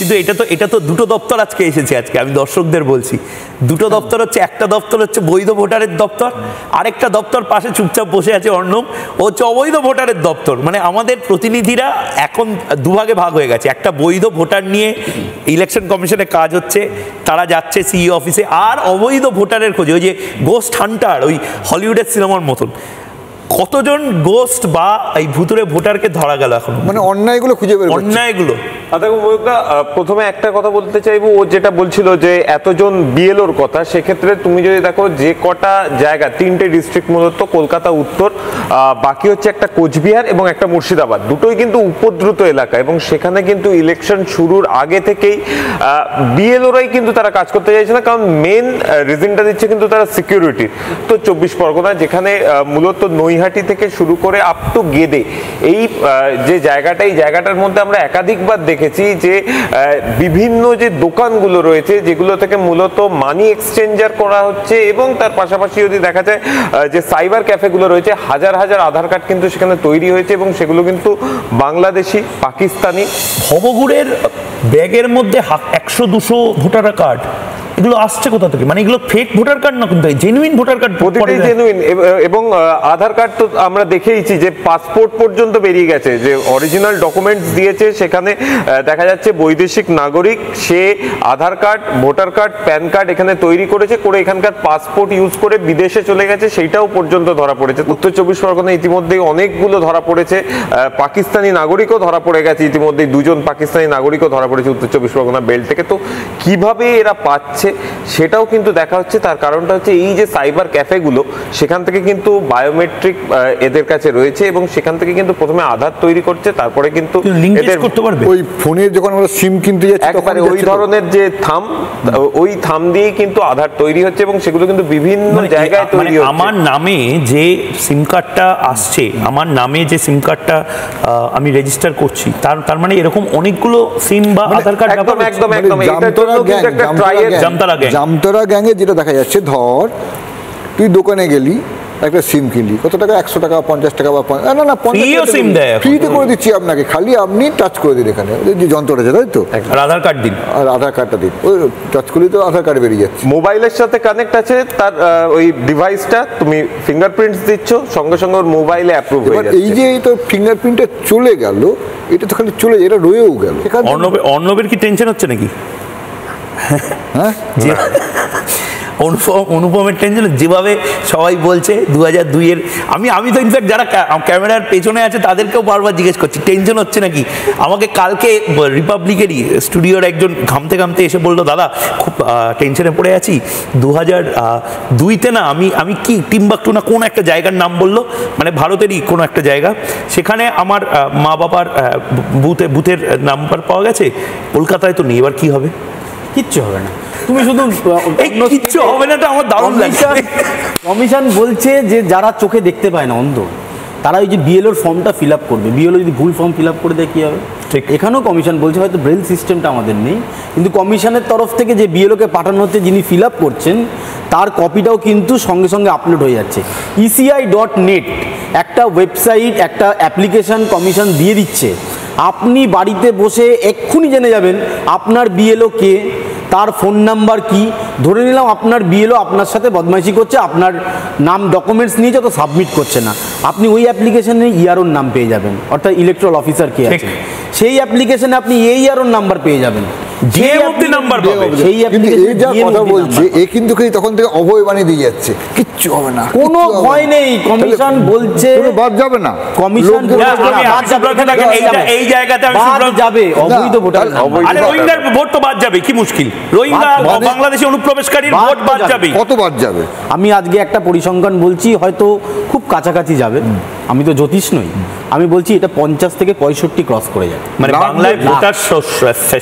কিন্তু এটা তো দুটো দপ্তর আজকে এসেছে। আজকে আমি দর্শকদের বলছি, দুটো দপ্তর হচ্ছে, একটা দপ্তর হচ্ছে বৈধ ভোটারের দপ্তর, আরেকটা দপ্তর পাশে চুপচাপ বসে আছে অর্ণব, ও হচ্ছে অবৈধ ভোটারের দপ্তর। মানে আমাদের প্রতিনিধিরা এখন দুভাগে ভাগ হয়ে গেছে, একটা বৈধ ভোটার নিয়ে ইলেকশন কমিশনে কাজ হচ্ছে, তারা যাচ্ছে সিই অফিসে, আর অবৈধ ভোটারের খোঁজে, ওই যে গোস্ট হান্টার, ওই হলিউডের সিনেমার মতন। কতজন গোস্ট বা এই ভুতুরে ভোটারকে ধরা গেল এখন, মানে অন্যায়গুলো খুঁজে বের করছে, অন্যায়গুলো। দেখো ময়ূকদা, প্রথমে একটা কথা বলতে চাইবো, ও যেটা বলছিল যে এতজন বিএলওর কথা, সেক্ষেত্রে তুমি যদি দেখো যে কটা জায়গা, 3টে ডিস্ট্রিক্ট মূলত কলকাতা উত্তর, বাকি হচ্ছে একটা কোচবিহার এবং একটা মুর্শিদাবাদ, দুটোই কিন্তু উপদ্রুত এলাকা, এবং সেখানে কিন্তু ইলেকশন শুরুর আগে থেকেই বিএলওরাই কিন্তু তারা কাজ করতে চাইছে না, কারণ মেন রিজনটা দিচ্ছে কিন্তু তারা সিকিউরিটি। তো 24 পরগনা, যেখানে মূলত নৈহাটি থেকে শুরু করে আপ টু গেদে, এই যে জায়গাটা, এই জায়গাটার মধ্যে আমরা একাধিকবার দেখেছি যে বিভিন্ন যে দোকানগুলো রয়েছে, যেগুলো থেকে মূলত মানি এক্সচেঞ্জার করা হচ্ছে, এবং তার পাশাপাশি যদি দেখা যায় যে সাইবার ক্যাফেগুলো রয়েছে, হাজার হাজার আধার কার্ড কিন্তু সেখানে তৈরি হয়েছে, এবং সেগুলো কিন্তু বাংলাদেশি, পাকিস্তানি। ভবগুড়ের ব্যাগের মধ্যে 100-200 ভোটার কার্ড, এগুলো আসছে কোথা থেকে? মানে এগুলো ফেক ভোটার কার্ড না, কিন্তু জেনুইন ভোটার কার্ড, প্রতিটাই জেনুইন। এবং আধার কার্ড তো আমরা দেখেইছি যে পাসপোর্ট পর্যন্ত বেরিয়ে গেছে, যে অরিজিনাল ডকুমেন্টস দিয়েছে, সেখানে দেখা যাচ্ছে বৈদেশিক নাগরিক, সে Aadhaar card, voter card, PAN card এখানে তৈরি করেছে, করে এখানকার পাসপোর্ট ইউজ করে বিদেশে চলে গেছে, সেইটাও পর্যন্ত ধরা পড়েছে। উত্তর 24 পরগনা ইতিমধ্যেই অনেকগুলো ধরা পড়েছে, পাকিস্তানি নাগরিকও ধরা পড়ে গেছে ইতিমধ্যেই, 2জন পাকিস্তানি নাগরিকও ধরা পড়েছে উত্তর 24 পরগনা বেল্ট থেকে। তো কিভাবে এরা পাচ্ছে সেটাও কিন্তু দেখা হচ্ছে। তার কারণটা হচ্ছে এই যে সাইবার ক্যাফেগুলো, সেখান থেকে কিন্তু বায়োমেট্রিক এদের কাছে রয়েছে, এবং সেখান থেকে কিন্তু প্রথমে আধার তৈরি করছে, তারপরে কিন্তু এদের করতে পারবে। ওই ফোনের যখন আমরা সিম কিনতে যাচ্ছি, একবারে ওই ধরনের যে থাম, ওই থাম দিয়ে কিন্তু আধার তৈরি হচ্ছে, এবং সেগুলো কিন্তু বিভিন্ন জায়গায় তৈরি হচ্ছে। আমার নামে যে সিম কার্ডটা আসছে, আমার নামে যে সিম কার্ডটা আমি রেজিস্টার করছি, তার মানে এরকম অনেকগুলো সিম বা আধার কার্ড। একদম একদম একদম, এটার জন্য কিন্তু একটা ট্রায়াল। জামতরা গ্যাংয়ে যেটা দেখা যাচ্ছে, ধর তুই দোকানে গেলি, একটা সিম কিনলি, কত টাকা? 100 টাকা, 50 টাকা, বা না 50 সিম দেয়, ফ্রিতে করে দিচ্ছি আপনাকে, খালি আপনি টাচ করে দিন এখানে যে যন্ত্রটা আছে, তাই তো? আর আধার কার্ড দিন, আর আধার কার্ডটা দিন, ওই টাচ করলেই তো আধার কার্ড বেরিয়ে যাচ্ছে। মোবাইলের সাথে কানেক্ট আছে তার ওই ডিভাইসটা, তুমি ফিঙ্গারপ্রিন্টস দিচ্ছ, সঙ্গে সঙ্গে ওর মোবাইলে অ্যাপ্রুভ হয়ে যাচ্ছে। এই যে তো ফিঙ্গারপ্রিন্টটা চলে গেল, এটা তো খালি চলে, এটা রয়েও গেল। অর্ণবের কি টেনশন হচ্ছে নাকি? হ্যাঁ, অনুপমের টেনশন, যেভাবে সবাই বলছে 2002-এর, আমি তো ইনফ্যাক্ট যারা ক্যামেরার পেছনে আছে তাদেরকেও বারবার জিজ্ঞেস করছি টেনশন হচ্ছে নাকি। আমাকে কালকে রিপাবলিকেরই স্টুডিওর একজন ঘামতে ঘামতে এসে বললো, দাদা খুব টেনশনে পড়ে আছি, 2002-তে না আমি কি টিম্বাকটু না কোন একটা জায়গার নাম বললো, মানে ভারতেরই কোনো একটা জায়গা, সেখানে আমার মা বাবার বুথের নাম্বার পাওয়া গেছে, কলকাতায় তো নেই, এবার কি হবে? কিচ্ছু হবে না, তুমি শুধু কিচ্ছু হবে না, আমার দারুণ লাগছে। কমিশন বলছে যে যারা চোখে দেখতে পায় না, অন্ধ, তারা ওই যে বিএলওর ফর্মটা ফিল আপ করবে, বিএলও যদি ভুল ফর্ম ফিল আপ করে দেয় কী হবে? ঠিক এখানেও কমিশন বলছে হয়তো ব্রেল সিস্টেমটা আমাদের নেই, কিন্তু কমিশনের তরফ থেকে যে বিএলওকে পাঠানো হচ্ছে, যিনি ফিল আপ করছেন, তার কপিটাও কিন্তু সঙ্গে সঙ্গে আপলোড হয়ে যাচ্ছে। ECI.net একটা ওয়েবসাইট, একটা অ্যাপ্লিকেশন কমিশন দিয়ে দিচ্ছে, আপনি বাড়িতে বসে এক্ষুনি জেনে যাবেন আপনার বিএলও কে, তার ফোন নাম্বার কি। ধরে নিলাম আপনার বিএলও আপনার সাথে বদমাইশি করছে, আপনার নাম ডকুমেন্টস নিয়ে যত সাবমিট করছে না, আপনি ওই অ্যাপ্লিকেশনে ইআরওর নাম পেয়ে যাবেন, অর্থাৎ ইলেকট্রাল অফিসার কে আছে, সেই অ্যাপ্লিকেশনে আপনি এই ইআরওর নাম্বার পেয়ে যাবেন, যে অবধি নাম্বার পাবে। সেই অ্যাপ্লিকেশন যা কথা বলছে, এ কিন্তু তখন থেকে অভয় বানিয়ে দিয়ে যাচ্ছে, কিচ্ছু হবে না, কোনো ভয় নেই। কমিশন বলছে কোনো বাদ যাবে না, কমিশন এই জায়গাতে যাবে অবৈধ ভোটার, আরে রোহিঙ্গার ভোট তো বাদ যাবে, কি মুশকিল? রোহিঙ্গা বাংলাদেশে অনুপ্রবেশকারীর ভোট বাদ যাবে, কত বাদ যাবে? আমি আজকে একটা পরিসংখ্যান বলছি, হয়তো খুব কাছাকাছি যাবে, আমি তো জ্যোতিষ নই, আমি বলছি এটা 50 থেকে 65 ক্রস করে যাবে, মানে বাংলায় ভোটার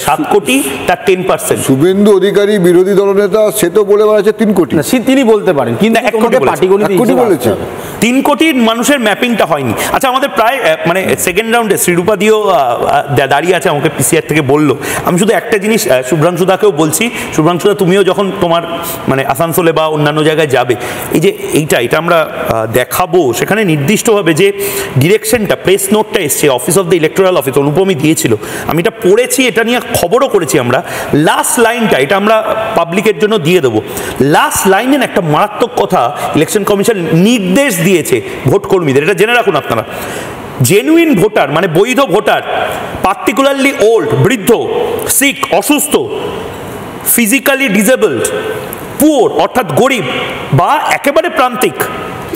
7 কোটি, তার 10%। শুভেন্দু অধিকারী বিরোধী দলনেতা, সে তো বলে বেড়াচ্ছে 3 কোটি, তিনি বলতে পারেন, কিন্তু পাটিগণিত বলেছে 3 কোটির মানুষের ম্যাপিংটা হয়নি। আচ্ছা, আমাদের প্রায় মানে সেকেন্ড রাউন্ডে শ্রীরূপা দিও দাঁড়িয়ে আছে, আমাকে পিসিআর থেকে বললো। আমি শুধু একটা জিনিস শুভ্রাংশুদাকেও বলছি, শুভ্রাংশুদা তুমিও যখন তোমার মানে আসানসোলে বা অন্যান্য জায়গায় যাবে, এই যে এটা আমরা দেখাবো, সেখানে নির্দিষ্টভাবে যে ডিরেকশনটা, প্রেস নোটটা এসছে office of the electoral office, অনুপমই দিয়েছিল, আমি এটা পড়েছি, এটা নিয়ে খবরও করেছি আমরা। লাস্ট লাইনটা এটা আমরা পাবলিকের জন্য দিয়ে দেবো। লাস্ট লাইনে একটা মারাত্মক কথা ইলেকশন কমিশন নির্দেশ দিয়েছে ভোট কর্মীদের, এটা জেনে রাখুন আপনারা। জেনুইন ভোটার মানে বৈধ ভোটার, পার্টিকুলারলি ওল্ড, বৃদ্ধ, সিক, অসুস্থ, ফিজিক্যালি ডিসেবলড, পুয়ার অর্থাৎ গরিব বা একেবারে প্রান্তিক,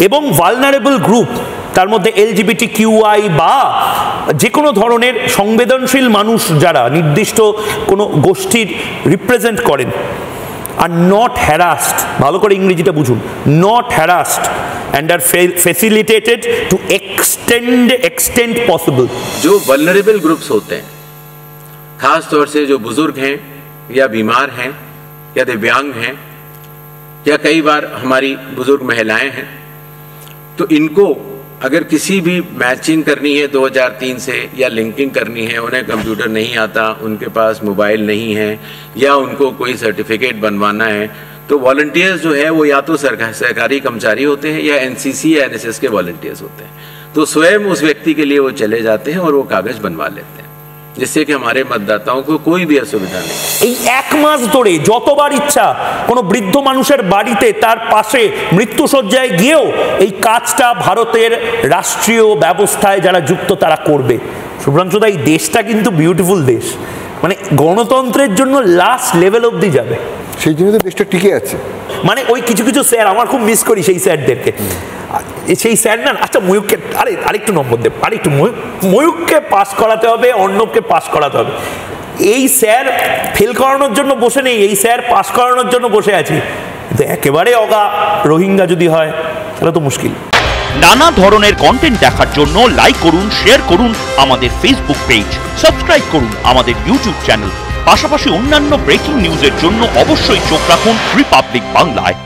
এবং ভালনারেবল গ্রুপ, তার মধ্যে LGBTQI বা যে কোনো ধরনের সংবেদনশীল মানুষ যারা নির্দিষ্ট কোনো গোষ্ঠীর রিপ্রেজেন্ট করেন, আর নট হ্যারাসড, ভালো করে ইংরেজিটা বুঝুন, not harassed and are facilitated to extent possible। जो वल्नरेबल ग्रुप्स होते हैं, खास तौर से जो बुजुर्ग हैं या बीमार हैं या दिव्यांग हैं या कई बार हमारी बुजुर्ग महिलाएं हैं, तो इनको अगर किसी भी मैचिंग करनी है 2003 से या लिंकिंग करनी है, उन्हें कंप्यूटर नहीं आता, उनके पास मोबाइल नहीं है या उनको कोई सर्टिफिकेट बनवाना है, तो वॉलंटियर्स जो है वो या तो सरकारी कर्मचारी होते हैं या NCC या NSS के वॉलंटियर्स होते हैं। तो स्वयं उस व्यक्ति के लिए वो चले जाते हैं और वो कागज बनवा लेते हैं, जिससे कि हमारे मतदाताओं को कोई भी असुविधा नहीं। এই 1 মাস ধরে যতবার ইচ্ছা কোনো বৃদ্ধ মানুষের বাড়িতে তার পাশে মৃত্যুশয্যায় গিয়েও এই কাজটা ভারতের রাষ্ট্রীয় ব্যবস্থায় যারা যুক্ত তারা করবে। শুভ্রাংশুদা, এই দেশটা কিন্তু বিউটিফুল দেশ, মানে গণতন্ত্রের জন্য লাস্ট লেভেল অবধি যাবে, সেই জন্য তো দেশটা টিকে আছে। মানে ওই কিছু কিছু স্যার আমার খুব মিস করি, সেই স্যারদেরকে, সেই স্যার না, আচ্ছা ময়ূককে আরেকটু নম্বর দেব, আরেকটু ময়ূককে পাস করাতে হবে, অর্ণবকে পাস করাতে হবে। এই স্যার ফেল করানোর জন্য বসে নেই, এই স্যার পাস করানোর জন্য বসে আছে। কিন্তু একেবারে অগা রোহিঙ্গা যদি হয় তাহলে তো মুশকিল। নানা ধরনের কন্টেন্ট দেখার জন্য লাইক করুন, শেয়ার করুন আমাদের ফেসবুক পেজ, সাবস্ক্রাইব করুন আমাদের ইউটিউব চ্যানেল। পাশাপাশি অন্যান্য ব্রেকিং নিউজের জন্য অবশ্যই চোখ রাখুন রিপাবলিক বাংলায়।